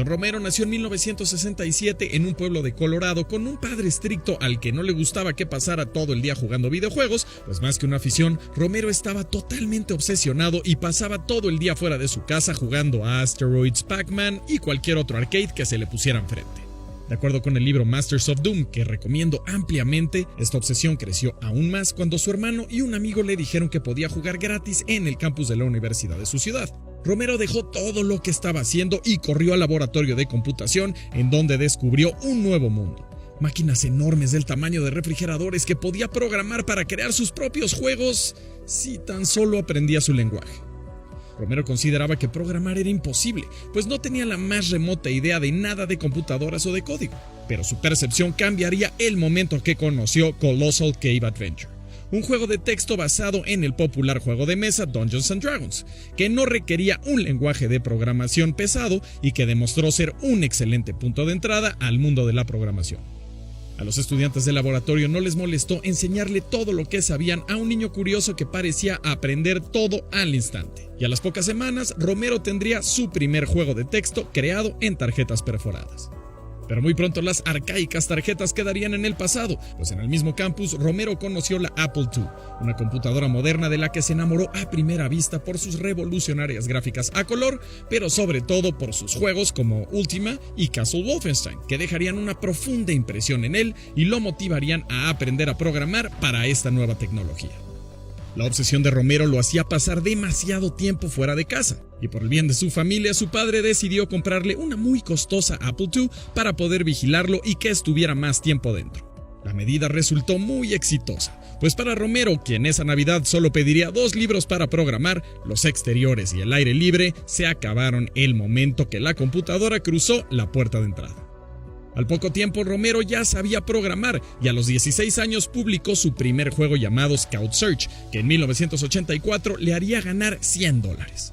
Romero nació en 1967 en un pueblo de Colorado con un padre estricto al que no le gustaba que pasara todo el día jugando videojuegos, pues más que una afición, Romero estaba totalmente obsesionado y pasaba todo el día fuera de su casa jugando a Asteroids, Pac-Man y cualquier otro arcade que se le pusiera enfrente. De acuerdo con el libro Masters of Doom, que recomiendo ampliamente, esta obsesión creció aún más cuando su hermano y un amigo le dijeron que podía jugar gratis en el campus de la universidad de su ciudad. Romero dejó todo lo que estaba haciendo y corrió al laboratorio de computación, en donde descubrió un nuevo mundo. Máquinas enormes del tamaño de refrigeradores que podía programar para crear sus propios juegos si tan solo aprendía su lenguaje. Romero consideraba que programar era imposible, pues no tenía la más remota idea de nada de computadoras o de código, pero su percepción cambiaría el momento que conoció Colossal Cave Adventure, un juego de texto basado en el popular juego de mesa Dungeons & Dragons, que no requería un lenguaje de programación pesado y que demostró ser un excelente punto de entrada al mundo de la programación. A los estudiantes del laboratorio no les molestó enseñarle todo lo que sabían a un niño curioso que parecía aprender todo al instante. Y a las pocas semanas, Romero tendría su primer juego de texto creado en tarjetas perforadas. Pero muy pronto las arcaicas tarjetas quedarían en el pasado, pues en el mismo campus Romero conoció la Apple II, una computadora moderna de la que se enamoró a primera vista por sus revolucionarias gráficas a color, pero sobre todo por sus juegos como Ultima y Castle Wolfenstein, que dejarían una profunda impresión en él y lo motivarían a aprender a programar para esta nueva tecnología. La obsesión de Romero lo hacía pasar demasiado tiempo fuera de casa, y por el bien de su familia, su padre decidió comprarle una muy costosa Apple II para poder vigilarlo y que estuviera más tiempo dentro. La medida resultó muy exitosa, pues para Romero, quien esa Navidad solo pediría 2 libros para programar, los exteriores y el aire libre se acabaron el momento que la computadora cruzó la puerta de entrada. Al poco tiempo, Romero ya sabía programar y a los 16 años publicó su primer juego llamado Scout Search, que en 1984 le haría ganar $100.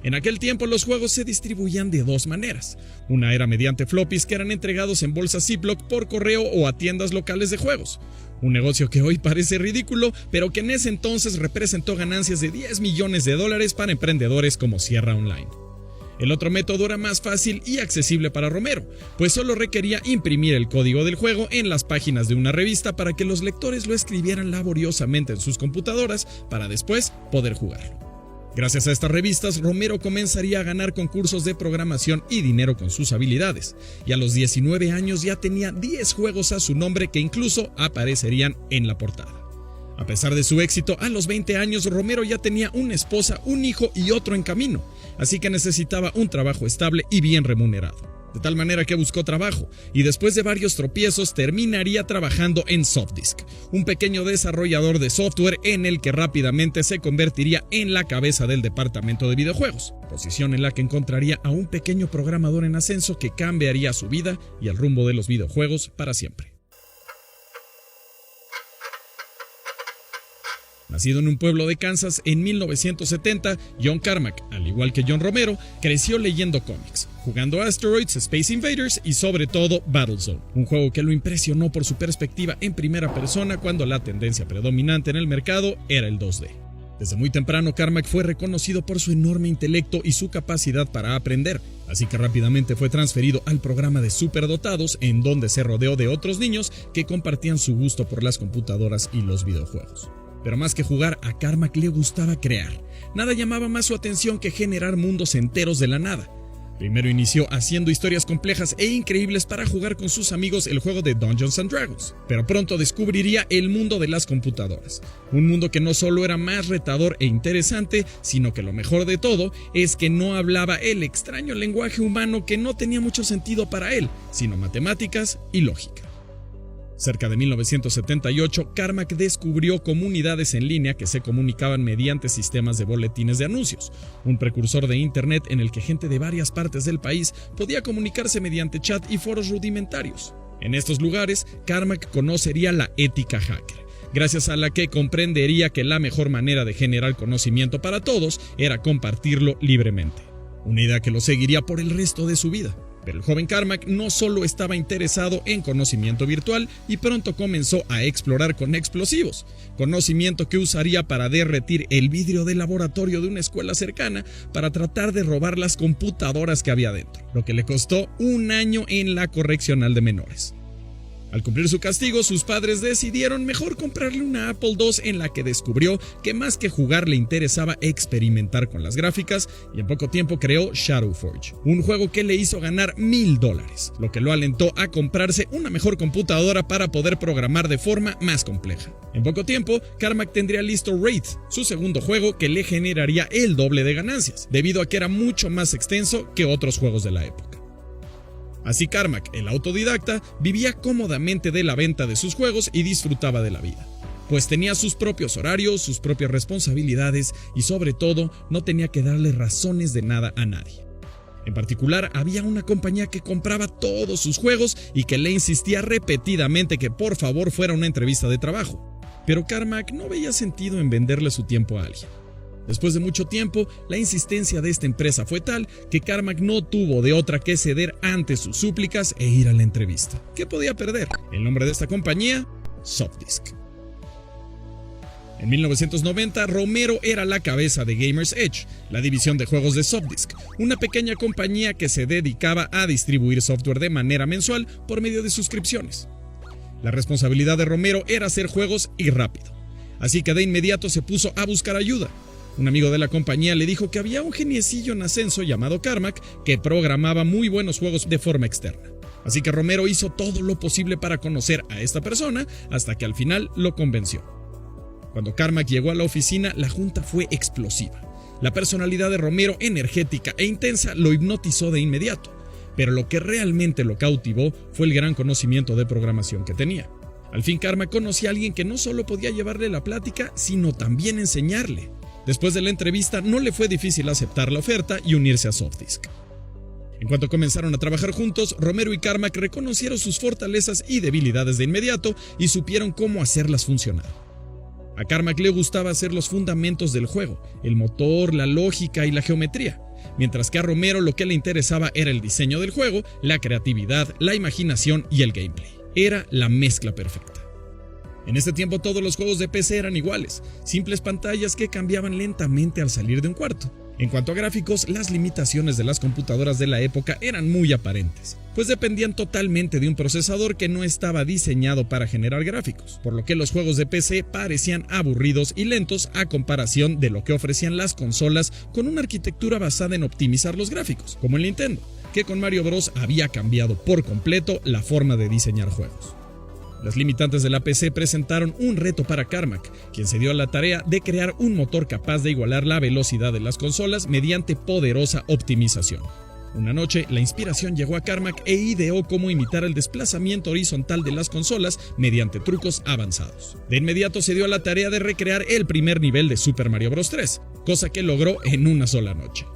En aquel tiempo los juegos se distribuían de 2 maneras. Una era mediante floppies que eran entregados en bolsas Ziploc por correo o a tiendas locales de juegos. Un negocio que hoy parece ridículo, pero que en ese entonces representó ganancias de $10 millones para emprendedores como Sierra Online. El otro método era más fácil y accesible para Romero, pues solo requería imprimir el código del juego en las páginas de una revista para que los lectores lo escribieran laboriosamente en sus computadoras para después poder jugarlo. Gracias a estas revistas, Romero comenzaría a ganar concursos de programación y dinero con sus habilidades, y a los 19 años ya tenía 10 juegos a su nombre que incluso aparecerían en la portada. A pesar de su éxito, a los 20 años Romero ya tenía una esposa, un hijo y otro en camino, así que necesitaba un trabajo estable y bien remunerado. De tal manera que buscó trabajo, y después de varios tropiezos terminaría trabajando en Softdisk, un pequeño desarrollador de software en el que rápidamente se convertiría en la cabeza del departamento de videojuegos, posición en la que encontraría a un pequeño programador en ascenso que cambiaría su vida y el rumbo de los videojuegos para siempre. Nacido en un pueblo de Kansas en 1970, John Carmack, al igual que John Romero, creció leyendo cómics, jugando Asteroids, Space Invaders y sobre todo Battlezone, un juego que lo impresionó por su perspectiva en primera persona cuando la tendencia predominante en el mercado era el 2D. Desde muy temprano, Carmack fue reconocido por su enorme intelecto y su capacidad para aprender, así que rápidamente fue transferido al programa de superdotados, en donde se rodeó de otros niños que compartían su gusto por las computadoras y los videojuegos. Pero más que jugar, a Carmack le gustaba crear. Nada llamaba más su atención que generar mundos enteros de la nada. Primero inició haciendo historias complejas e increíbles para jugar con sus amigos el juego de Dungeons & Dragons, pero pronto descubriría el mundo de las computadoras. Un mundo que no solo era más retador e interesante, sino que lo mejor de todo es que no hablaba el extraño lenguaje humano que no tenía mucho sentido para él, sino matemáticas y lógica. Cerca de 1978, Carmack descubrió comunidades en línea que se comunicaban mediante sistemas de boletines de anuncios, un precursor de Internet en el que gente de varias partes del país podía comunicarse mediante chat y foros rudimentarios. En estos lugares, Carmack conocería la ética hacker, gracias a la que comprendería que la mejor manera de generar conocimiento para todos era compartirlo libremente, una idea que lo seguiría por el resto de su vida. Pero el joven Carmack no solo estaba interesado en conocimiento virtual y pronto comenzó a explorar con explosivos, conocimiento que usaría para derretir el vidrio del laboratorio de una escuela cercana para tratar de robar las computadoras que había dentro, lo que le costó 1 año en la correccional de menores. Al cumplir su castigo, sus padres decidieron mejor comprarle una Apple II en la que descubrió que más que jugar le interesaba experimentar con las gráficas y en poco tiempo creó Shadowforge, un juego que le hizo ganar $1000, lo que lo alentó a comprarse una mejor computadora para poder programar de forma más compleja. En poco tiempo, Carmack tendría listo Wraith, su segundo juego que le generaría el doble de ganancias, debido a que era mucho más extenso que otros juegos de la época. Así Carmack, el autodidacta, vivía cómodamente de la venta de sus juegos y disfrutaba de la vida, pues tenía sus propios horarios, sus propias responsabilidades y sobre todo no tenía que darle razones de nada a nadie. En particular, había una compañía que compraba todos sus juegos y que le insistía repetidamente que por favor fuera una entrevista de trabajo, pero Carmack no veía sentido en venderle su tiempo a alguien. Después de mucho tiempo, la insistencia de esta empresa fue tal que Carmack no tuvo de otra que ceder ante sus súplicas e ir a la entrevista. ¿Qué podía perder? El nombre de esta compañía, Softdisk. En 1990, Romero era la cabeza de Gamers Edge, la división de juegos de Softdisk, una pequeña compañía que se dedicaba a distribuir software de manera mensual por medio de suscripciones. La responsabilidad de Romero era hacer juegos y rápido, así que de inmediato se puso a buscar ayuda. Un amigo de la compañía le dijo que había un geniecillo en ascenso llamado Carmack que programaba muy buenos juegos de forma externa. Así que Romero hizo todo lo posible para conocer a esta persona hasta que al final lo convenció. Cuando Carmack llegó a la oficina, la junta fue explosiva. La personalidad de Romero, energética e intensa, lo hipnotizó de inmediato. Pero lo que realmente lo cautivó fue el gran conocimiento de programación que tenía. Al fin Carmack conocía a alguien que no solo podía llevarle la plática, sino también enseñarle. Después de la entrevista no le fue difícil aceptar la oferta y unirse a Softdisk. En cuanto comenzaron a trabajar juntos, Romero y Carmack reconocieron sus fortalezas y debilidades de inmediato y supieron cómo hacerlas funcionar. A Carmack le gustaba hacer los fundamentos del juego, el motor, la lógica y la geometría, mientras que a Romero lo que le interesaba era el diseño del juego, la creatividad, la imaginación y el gameplay. Era la mezcla perfecta. En este tiempo todos los juegos de PC eran iguales, simples pantallas que cambiaban lentamente al salir de un cuarto. En cuanto a gráficos, las limitaciones de las computadoras de la época eran muy aparentes, pues dependían totalmente de un procesador que no estaba diseñado para generar gráficos, por lo que los juegos de PC parecían aburridos y lentos a comparación de lo que ofrecían las consolas con una arquitectura basada en optimizar los gráficos, como el Nintendo, que con Mario Bros. Había cambiado por completo la forma de diseñar juegos. Las limitantes de la PC presentaron un reto para Carmack, quien se dio a la tarea de crear un motor capaz de igualar la velocidad de las consolas mediante poderosa optimización. Una noche, la inspiración llegó a Carmack e ideó cómo imitar el desplazamiento horizontal de las consolas mediante trucos avanzados. De inmediato se dio a la tarea de recrear el primer nivel de Super Mario Bros. 3, cosa que logró en una sola noche.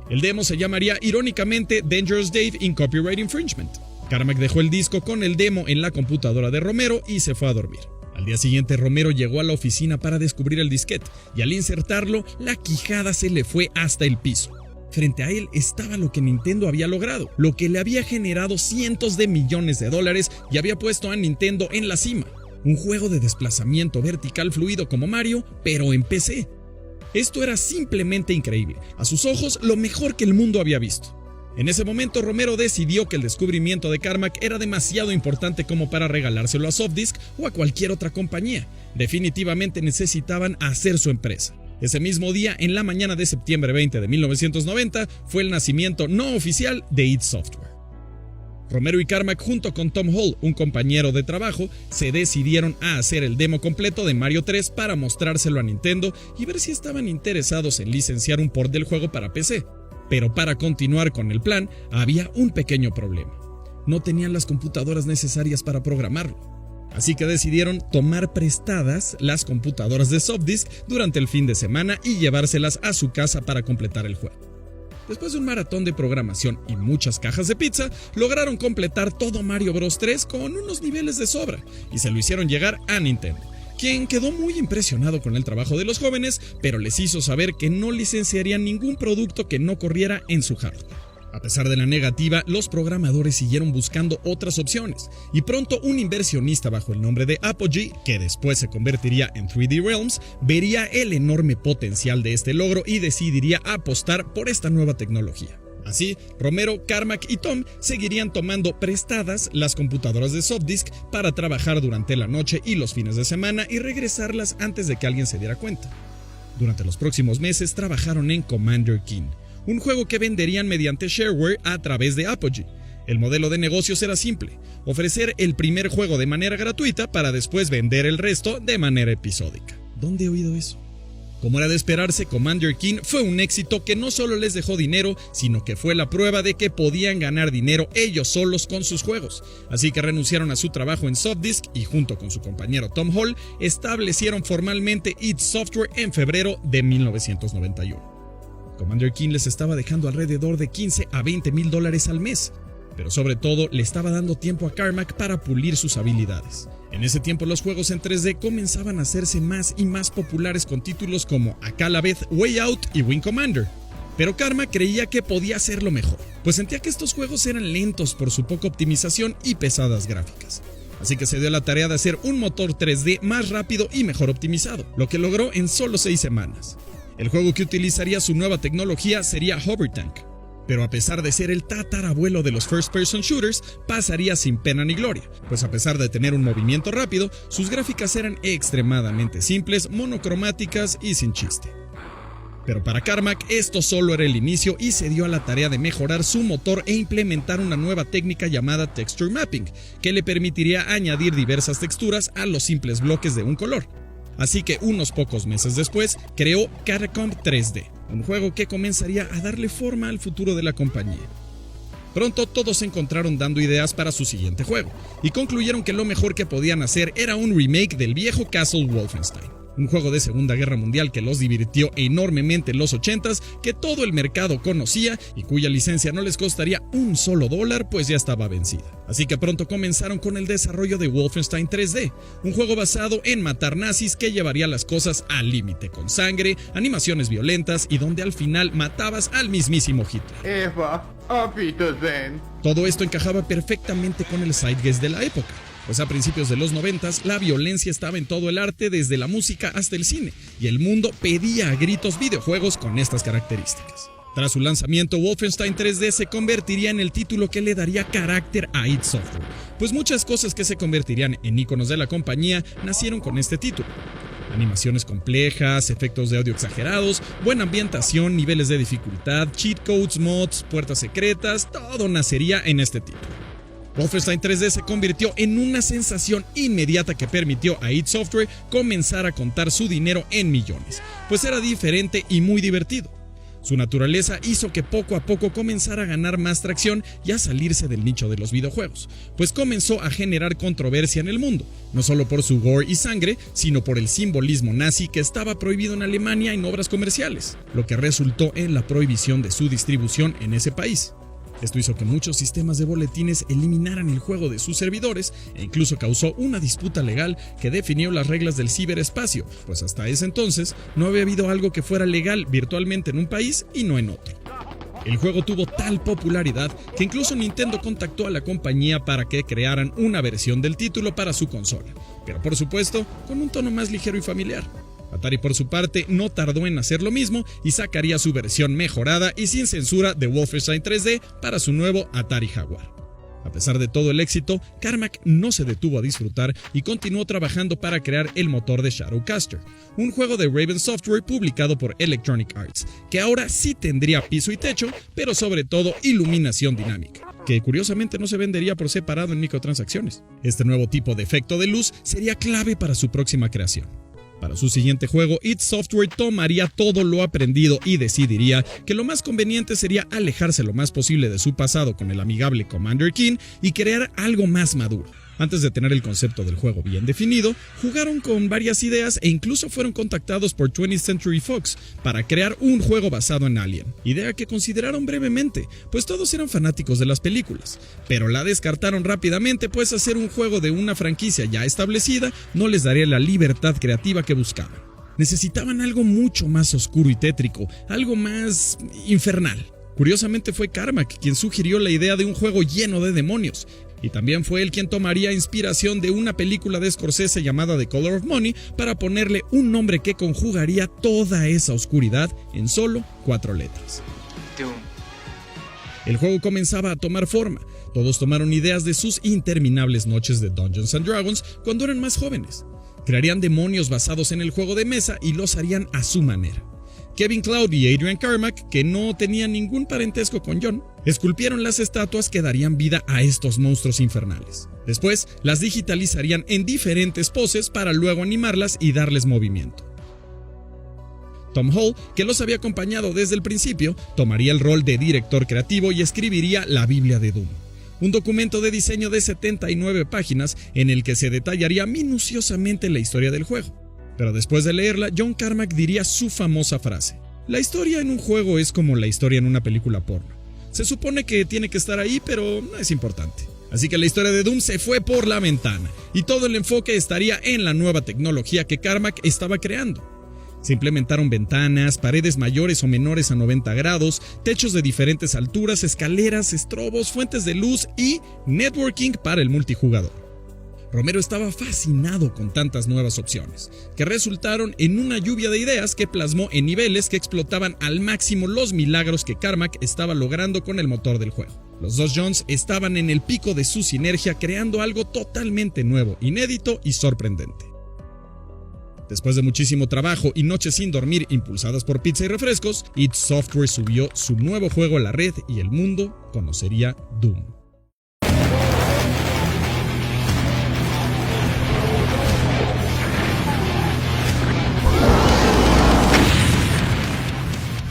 El demo se llamaría irónicamente Dangerous Dave in Copyright Infringement. Carmack dejó el disco con el demo en la computadora de Romero y se fue a dormir. Al día siguiente, Romero llegó a la oficina para descubrir el disquete y al insertarlo, la quijada se le fue hasta el piso. Frente a él estaba lo que Nintendo había logrado, lo que le había generado cientos de millones de dólares y había puesto a Nintendo en la cima. Un juego de desplazamiento vertical fluido como Mario, pero en PC. Esto era simplemente increíble. A sus ojos, lo mejor que el mundo había visto. En ese momento, Romero decidió que el descubrimiento de Carmack era demasiado importante como para regalárselo a Softdisk o a cualquier otra compañía. Definitivamente necesitaban hacer su empresa. Ese mismo día, en la mañana de septiembre 20 de 1990, fue el nacimiento no oficial de id Software. Romero y Carmack, junto con Tom Hall, un compañero de trabajo, se decidieron a hacer el demo completo de Mario 3 para mostrárselo a Nintendo y ver si estaban interesados en licenciar un port del juego para PC. Pero para continuar con el plan, había un pequeño problema. No tenían las computadoras necesarias para programarlo. Así que decidieron tomar prestadas las computadoras de Softdisk durante el fin de semana y llevárselas a su casa para completar el juego. Después de un maratón de programación y muchas cajas de pizza, lograron completar todo Mario Bros. 3 con unos niveles de sobra y se lo hicieron llegar a Nintendo, quien quedó muy impresionado con el trabajo de los jóvenes, pero les hizo saber que no licenciarían ningún producto que no corriera en su hardware. A pesar de la negativa, los programadores siguieron buscando otras opciones, y pronto un inversionista bajo el nombre de Apogee, que después se convertiría en 3D Realms, vería el enorme potencial de este logro y decidiría apostar por esta nueva tecnología. Así, Romero, Carmack y Tom seguirían tomando prestadas las computadoras de Softdisk para trabajar durante la noche y los fines de semana y regresarlas antes de que alguien se diera cuenta. Durante los próximos meses trabajaron en Commander Keen, un juego que venderían mediante shareware a través de Apogee. El modelo de negocios era simple: ofrecer el primer juego de manera gratuita para después vender el resto de manera episódica. ¿Dónde he oído eso? Como era de esperarse, Commander Keen fue un éxito que no solo les dejó dinero, sino que fue la prueba de que podían ganar dinero ellos solos con sus juegos. Así que renunciaron a su trabajo en Softdisk y junto con su compañero Tom Hall, establecieron formalmente id Software en febrero de 1991. Commander Keen les estaba dejando alrededor de $15 a $20,000 al mes, pero sobre todo le estaba dando tiempo a Carmack para pulir sus habilidades. En ese tiempo los juegos en 3D comenzaban a hacerse más y más populares con títulos como Akalabeth, Way Out y Wing Commander. Pero Carmack creía que podía hacerlo mejor, pues sentía que estos juegos eran lentos por su poca optimización y pesadas gráficas. Así que se dio la tarea de hacer un motor 3D más rápido y mejor optimizado, lo que logró en solo 6 semanas. El juego que utilizaría su nueva tecnología sería Hover Tank, pero a pesar de ser el tatarabuelo de los first-person shooters, pasaría sin pena ni gloria, pues a pesar de tener un movimiento rápido, sus gráficas eran extremadamente simples, monocromáticas y sin chiste. Pero para Carmack esto solo era el inicio y se dio a la tarea de mejorar su motor e implementar una nueva técnica llamada Texture Mapping, que le permitiría añadir diversas texturas a los simples bloques de un color. Así que unos pocos meses después creó Catacomb 3D, un juego que comenzaría a darle forma al futuro de la compañía. Pronto todos se encontraron dando ideas para su siguiente juego, y concluyeron que lo mejor que podían hacer era un remake del viejo Castle Wolfenstein, un juego de Segunda Guerra Mundial que los divirtió enormemente en los 80s, que todo el mercado conocía y cuya licencia no les costaría $1, pues ya estaba vencida. Así que pronto comenzaron con el desarrollo de Wolfenstein 3D, un juego basado en matar nazis que llevaría las cosas al límite, con sangre, animaciones violentas y donde al final matabas al mismísimo Hitler. Todo esto encajaba perfectamente con el zeitgeist de la época, pues a principios de los 90s la violencia estaba en todo el arte, desde la música hasta el cine, y el mundo pedía a gritos videojuegos con estas características. Tras su lanzamiento, Wolfenstein 3D se convertiría en el título que le daría carácter a id Software, pues muchas cosas que se convertirían en íconos de la compañía nacieron con este título. Animaciones complejas, efectos de audio exagerados, buena ambientación, niveles de dificultad, cheat codes, mods, puertas secretas, todo nacería en este título. Wolfenstein 3D se convirtió en una sensación inmediata que permitió a id Software comenzar a contar su dinero en millones, pues era diferente y muy divertido. Su naturaleza hizo que poco a poco comenzara a ganar más tracción y a salirse del nicho de los videojuegos, pues comenzó a generar controversia en el mundo, no solo por su gore y sangre, sino por el simbolismo nazi que estaba prohibido en Alemania en obras comerciales, lo que resultó en la prohibición de su distribución en ese país. Esto hizo que muchos sistemas de boletines eliminaran el juego de sus servidores e incluso causó una disputa legal que definió las reglas del ciberespacio, pues hasta ese entonces no había habido algo que fuera legal virtualmente en un país y no en otro. El juego tuvo tal popularidad que incluso Nintendo contactó a la compañía para que crearan una versión del título para su consola, pero por supuesto con un tono más ligero y familiar. Atari por su parte no tardó en hacer lo mismo y sacaría su versión mejorada y sin censura de Wolfenstein 3D para su nuevo Atari Jaguar. A pesar de todo el éxito, Carmack no se detuvo a disfrutar y continuó trabajando para crear el motor de Shadowcaster, un juego de Raven Software publicado por Electronic Arts, que ahora sí tendría piso y techo, pero sobre todo iluminación dinámica, que curiosamente no se vendería por separado en microtransacciones. Este nuevo tipo de efecto de luz sería clave para su próxima creación. Para su siguiente juego, id Software tomaría todo lo aprendido y decidiría que lo más conveniente sería alejarse lo más posible de su pasado con el amigable Commander Keen y crear algo más maduro. Antes de tener el concepto del juego bien definido, jugaron con varias ideas e incluso fueron contactados por 20th Century Fox para crear un juego basado en Alien, idea que consideraron brevemente, pues todos eran fanáticos de las películas, pero la descartaron rápidamente, pues hacer un juego de una franquicia ya establecida no les daría la libertad creativa que buscaban. Necesitaban algo mucho más oscuro y tétrico, algo más infernal. Curiosamente fue Carmack quien sugirió la idea de un juego lleno de demonios, y también fue él quien tomaría inspiración de una película de Scorsese llamada The Color of Money para ponerle un nombre que conjugaría toda esa oscuridad en solo 4 letras. Doom. El juego comenzaba a tomar forma. Todos tomaron ideas de sus interminables noches de Dungeons & Dragons cuando eran más jóvenes. Crearían demonios basados en el juego de mesa y los harían a su manera. Kevin Cloud y Adrian Carmack, que no tenían ningún parentesco con John, esculpieron las estatuas que darían vida a estos monstruos infernales. Después, las digitalizarían en diferentes poses para luego animarlas y darles movimiento. Tom Hall, que los había acompañado desde el principio, tomaría el rol de director creativo y escribiría la Biblia de Doom, un documento de diseño de 79 páginas en el que se detallaría minuciosamente la historia del juego. Pero después de leerla, John Carmack diría su famosa frase: la historia en un juego es como la historia en una película porno. Se supone que tiene que estar ahí, pero no es importante. Así que la historia de Doom se fue por la ventana, y todo el enfoque estaría en la nueva tecnología que Carmack estaba creando. Se implementaron ventanas, paredes mayores o menores a 90 grados, techos de diferentes alturas, escaleras, estrobos, fuentes de luz y networking para el multijugador. Romero estaba fascinado con tantas nuevas opciones, que resultaron en una lluvia de ideas que plasmó en niveles que explotaban al máximo los milagros que Carmack estaba logrando con el motor del juego. Los dos Johns estaban en el pico de su sinergia, creando algo totalmente nuevo, inédito y sorprendente. Después de muchísimo trabajo y noches sin dormir impulsadas por pizza y refrescos, id Software subió su nuevo juego a la red y el mundo conocería Doom.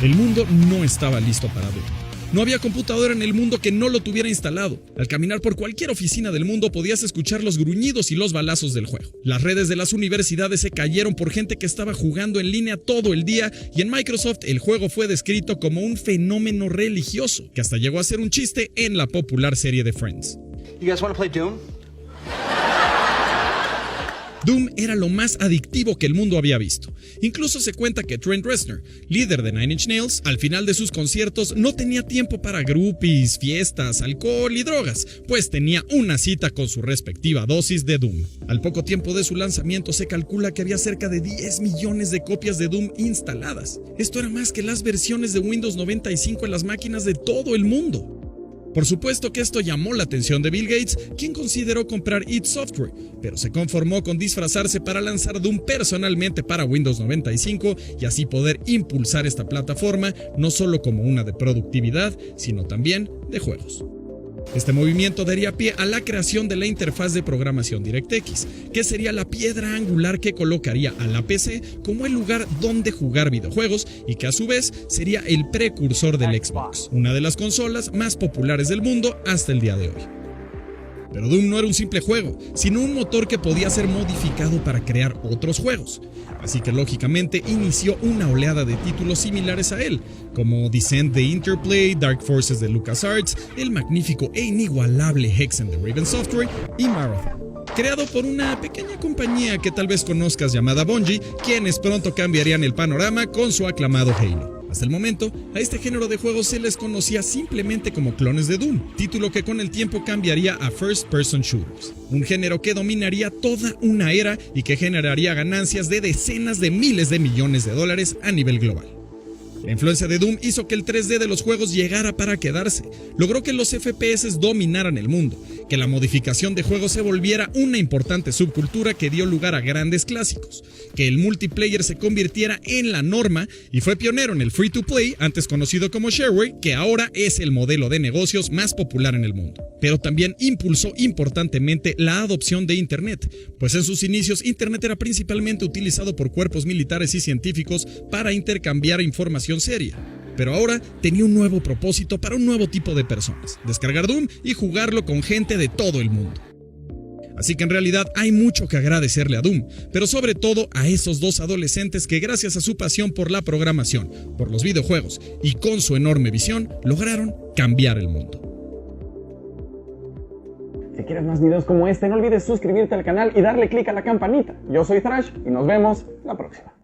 El mundo no estaba listo para Doom. No había computadora en el mundo que no lo tuviera instalado. Al caminar por cualquier oficina del mundo podías escuchar los gruñidos y los balazos del juego. Las redes de las universidades se cayeron por gente que estaba jugando en línea todo el día, y en Microsoft el juego fue descrito como un fenómeno religioso, que hasta llegó a ser un chiste en la popular serie de Friends. You guys want to play Doom? Doom era lo más adictivo que el mundo había visto. Incluso se cuenta que Trent Reznor, líder de Nine Inch Nails, al final de sus conciertos no tenía tiempo para groupies, fiestas, alcohol y drogas, pues tenía una cita con su respectiva dosis de Doom. Al poco tiempo de su lanzamiento se calcula que había cerca de 10 millones de copias de Doom instaladas. Esto era más que las versiones de Windows 95 en las máquinas de todo el mundo. Por supuesto que esto llamó la atención de Bill Gates, quien consideró comprar id Software, pero se conformó con disfrazarse para lanzar Doom personalmente para Windows 95 y así poder impulsar esta plataforma no solo como una de productividad, sino también de juegos. Este movimiento daría pie a la creación de la interfaz de programación DirectX, que sería la piedra angular que colocaría a la PC como el lugar donde jugar videojuegos y que a su vez sería el precursor del Xbox, una de las consolas más populares del mundo hasta el día de hoy. Pero Doom no era un simple juego, sino un motor que podía ser modificado para crear otros juegos. Así que lógicamente inició una oleada de títulos similares a él, como Descent de Interplay, Dark Forces de LucasArts, el magnífico e inigualable Hexen de Raven Software y Marathon, creado por una pequeña compañía que tal vez conozcas llamada Bungie, quienes pronto cambiarían el panorama con su aclamado Halo. Hasta el momento, a este género de juegos se les conocía simplemente como clones de Doom, título que con el tiempo cambiaría a First Person Shooters, un género que dominaría toda una era y que generaría ganancias de decenas de miles de millones de dólares a nivel global. La influencia de Doom hizo que el 3D de los juegos llegara para quedarse, logró que los FPS dominaran el mundo, que la modificación de juegos se volviera una importante subcultura que dio lugar a grandes clásicos, que el multiplayer se convirtiera en la norma y fue pionero en el free-to-play, antes conocido como shareware, que ahora es el modelo de negocios más popular en el mundo. Pero también impulsó importantemente la adopción de Internet, pues en sus inicios Internet era principalmente utilizado por cuerpos militares y científicos para intercambiar información seria. Pero ahora tenía un nuevo propósito para un nuevo tipo de personas: descargar Doom y jugarlo con gente de todo el mundo. Así que en realidad hay mucho que agradecerle a Doom, pero sobre todo a esos dos adolescentes que gracias a su pasión por la programación, por los videojuegos y con su enorme visión, lograron cambiar el mundo. Si quieres más videos como este, no olvides suscribirte al canal y darle click a la campanita. Yo soy Thrash y nos vemos la próxima.